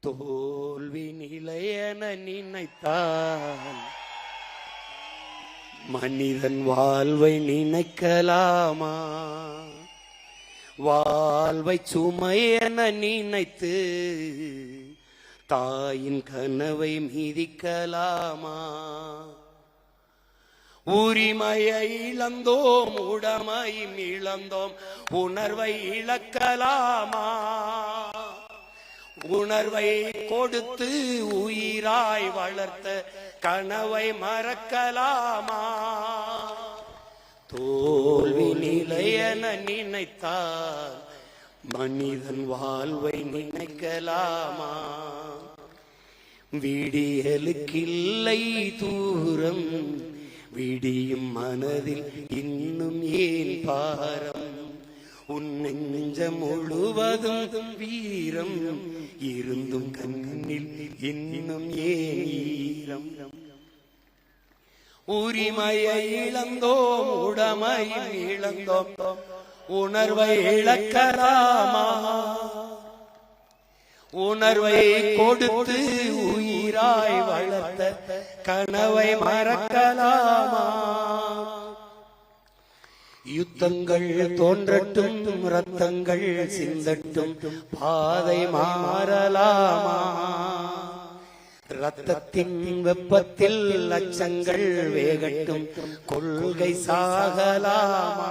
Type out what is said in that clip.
தோல்வி நிலையென நினைத்தான் மனிதன் வாழ்வை நினைக்கலாமா? வாழ்வை சுமை என நினைத்து தாயின் கனவை மிதிக்கலாமா? உரிமையை இழந்தோம், உடமையும் இழந்தோம், உணர்வை இழக்கலாமா? உணர்வை கொடுத்து உயிராய் வளர்த்த கனவை மறக்கலாமா? தோல்வி நிலையென நினைத்தால் மனிதன் வாழ்வை நினைக்கலாமா? விடியலுக்கில்லை தூரம், விடியும் மனதில் இன்னும் ஏன் பாரம்? உன் நெஞ்சம் முழுவதும் வீரம் இருந்தும் கண்ணில் இன்னும் ஏன் ஈரம்? உரிமையை இழந்தோம், உடமையும் இழந்தோம், உணர்வை இழக்கலாமா? உணர்வை கொடுத்து உயிராய் வளர்த்த கனவை மறக்கலாமா? யுத்தங்கள் தோன்றட்டும், ரத்தங்கள் சிந்தட்டும், பாதை மாறலாமா? ரத்தத்தின் வெப்பத்தில் லட்சங்கள் வேகட்டும், கொள்கை சாகலாமா?